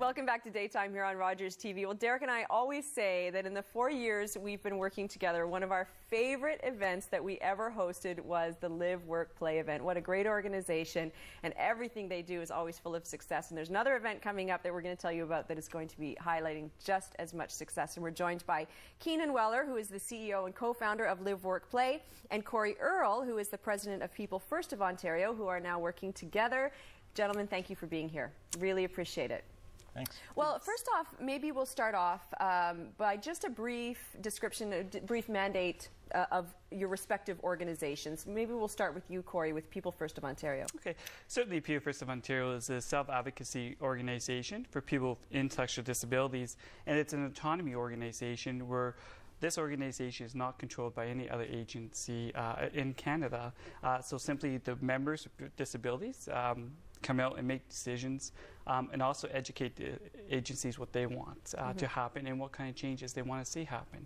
Welcome back to Daytime here on Rogers TV. Well, Derek and I always say that in the 4 years we've been working together, one of our favorite events that we ever hosted was the LiveWorkPlay event. What a great organization, and everything they do is always full of success. And there's another event coming up that we're going to tell you about that is going to be highlighting just as much success. And we're joined by Keenan Wellar, who is the CEO and co-founder of LiveWorkPlay, and Kory Earle, who is the president of People First of Ontario, who are now working together. Gentlemen, thank you for being here. Really appreciate it. Thanks. Well, first off, maybe we'll start off by just a brief description, a brief mandate of your respective organizations. Maybe we'll start with you, Kory, with People First of Ontario. Okay. Certainly, People First of Ontario is a self-advocacy organization for people with intellectual disabilities, and it's an autonomy organization where this organization is not controlled by any other agency in Canada. So simply the members with disabilities come out and make decisions and also educate the agencies what they want to happen and what kind of changes they want to see happen.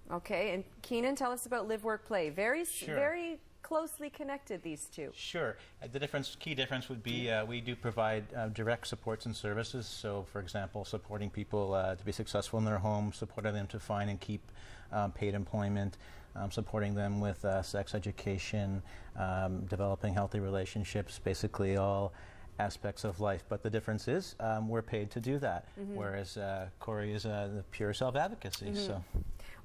Okay, and Keenan, tell us about LiveWorkPlay. Very closely connected, these two. Sure. The key difference would be we do provide direct supports and services. So, for example, supporting people to be successful in their home, supporting them to find and keep paid employment, supporting them with sex education, developing healthy relationships, basically all aspects of life. But the difference is we're paid to do that, whereas Kory is the pure self-advocacy. So,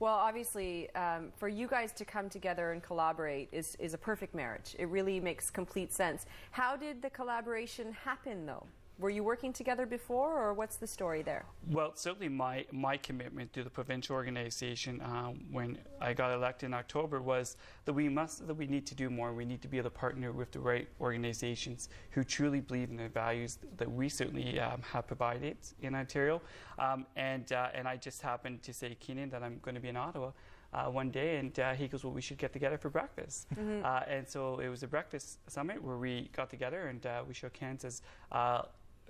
well, obviously, for you guys to come together and collaborate is a perfect marriage. It really makes complete sense. How did the collaboration happen, though? Were you working together before, or what's the story there? Well, certainly my commitment to the provincial organization when I got elected in October was that we need to do more. We need to be able to partner with the right organizations who truly believe in the values that we certainly have provided in Ontario. And I just happened to say, Keenan, that I'm going to be in Ottawa one day, and he goes, well, we should get together for breakfast. And so it was a breakfast summit where we got together and we shook hands as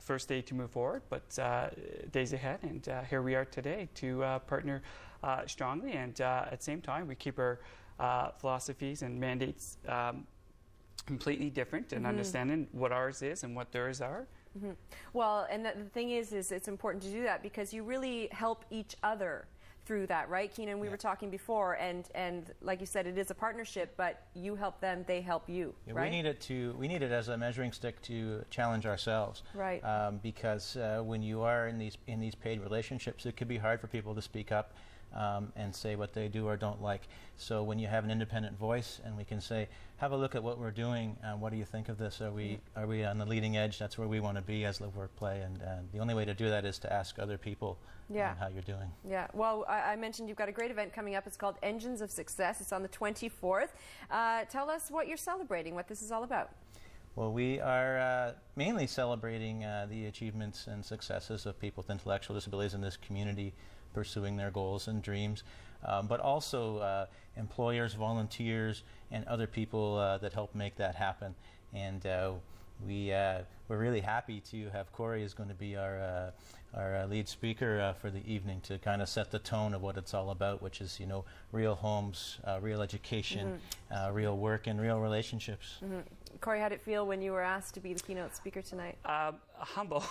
first day to move forward, but days ahead, and here we are today to partner strongly, and at the same time we keep our philosophies and mandates completely different, and understanding what ours is and what theirs are. Well, and the thing is it's important to do that because you really help each other through that, right, Keenan? We were talking before, and like you said, it is a partnership, but you help them, they help you, right? We need it as a measuring stick to challenge ourselves, right? Because when you are in these paid relationships, it could be hard for people to speak up and say what they do or don't like. So when you have an independent voice, and we can say, have a look at what we're doing, what do you think of this? Are we on the leading edge? That's where we want to be as LiveWorkPlay, and the only way to do that is to ask other people how you're doing. Yeah, well, I mentioned you've got a great event coming up. It's called Engines of Success. It's on the 24th. Tell us what you're celebrating, what this is all about. Well, we are mainly celebrating the achievements and successes of people with intellectual disabilities in this community, pursuing their goals and dreams, but also employers, volunteers, and other people that help make that happen. And we're really happy to have Kory is going to be our lead speaker for the evening to kind of set the tone of what it's all about, which is, real homes, real education, real work, and real relationships. Kory, how did it feel when you were asked to be the keynote speaker tonight? Humble,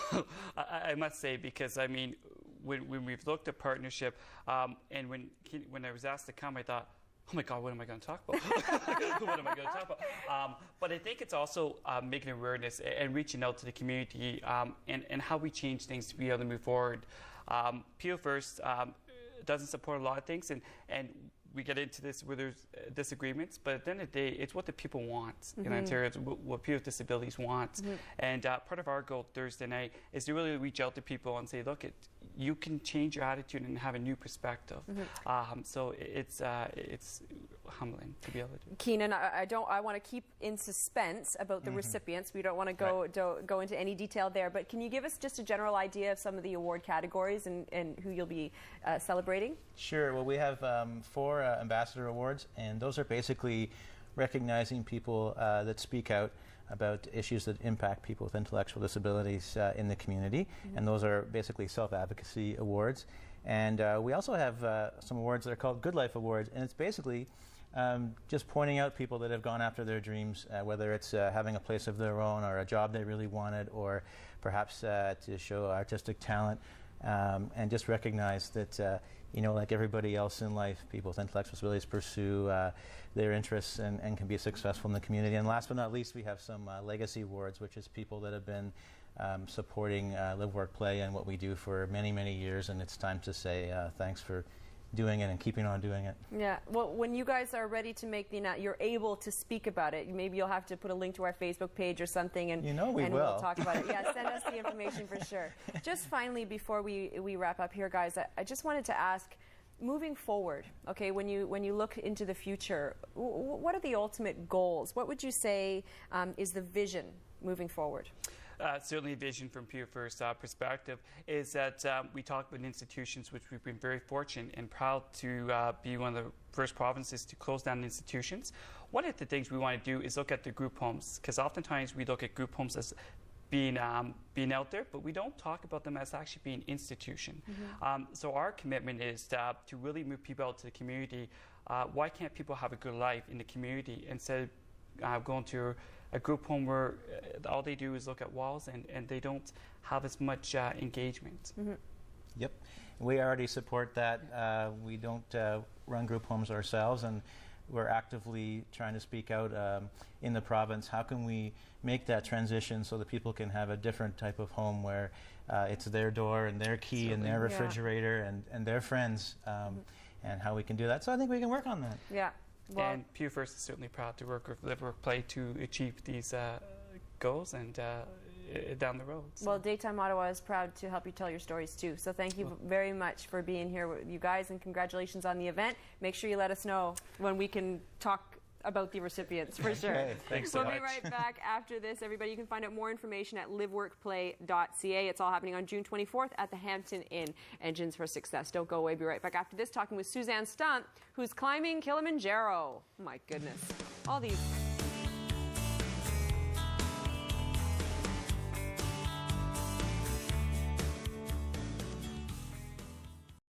I must say, because I mean, when we've looked at partnership, and when I was asked to come, I thought, oh my God, what am I going to talk about? What am I going to talk about? But I think it's also making awareness and reaching out to the community and how we change things to be able to move forward. People First doesn't support a lot of things, and we get into this where there's disagreements, but at the end of the day, it's what the people want in Ontario. It's what people with disabilities want. And part of our goal Thursday night is to really reach out to people and say, look, you can change your attitude and have a new perspective. So it's humbling to be able to do. Keenan, I want to keep in suspense about the recipients. We don't want to go into any detail there, but can you give us just a general idea of some of the award categories and who you'll be celebrating? Sure. Well, we have 4 ambassador awards, and those are basically recognizing people that speak out about issues that impact people with intellectual disabilities in the community, and those are basically self-advocacy awards. And we also have some awards that are called Good Life Awards, and it's basically just pointing out people that have gone after their dreams, whether it's having a place of their own or a job they really wanted, or perhaps to show artistic talent, and just recognize that, like everybody else in life, people with intellectual disabilities pursue their interests and can be successful in the community. And last but not least, we have some legacy awards, which is people that have been supporting LiveWorkPlay and what we do for many, many years, and it's time to say thanks for doing it and keeping on doing it. Yeah. Well, when you guys are ready to make the announcement, you're able to speak about it. Maybe you'll have to put a link to our Facebook page or something, and we'll talk about it. Yeah, send us the information for sure. Just finally, before we wrap up here, guys, I just wanted to ask, moving forward, okay, when you look into the future, what are the ultimate goals? What would you say is the vision moving forward? Certainly, vision from Pew First perspective is that we talk about institutions, which we've been very fortunate and proud to be one of the first provinces to close down institutions. One of the things we want to do is look at the group homes, because oftentimes we look at group homes as being out there, but we don't talk about them as actually being institution. So our commitment is to really move people out to the community. Why can't people have a good life in the community instead of going to a group home where all they do is look at walls and they don't have as much engagement? Yep. We already support that. We don't run group homes ourselves, and we're actively trying to speak out in the province. How can we make that transition so that people can have a different type of home where it's their door and their key and their refrigerator and their friends, and how we can do that. So I think we can work on that. Yeah. Well, and Pew First is certainly proud to work with LiveWorkPlay to achieve these goals and down the road. So. Well, Daytime Ottawa is proud to help you tell your stories too. So thank you very much for being here with you guys, and congratulations on the event. Make sure you let us know when we can talk about the recipients for sure. Okay, thanks so much. We'll be right back after this, everybody. You can find out more information at liveworkplay.ca. It's all happening on June 24th at the Hampton Inn. Engines for Success. Don't go away. Be right back after this, talking with Suzanne Stump, who's climbing Kilimanjaro. Oh my goodness. All these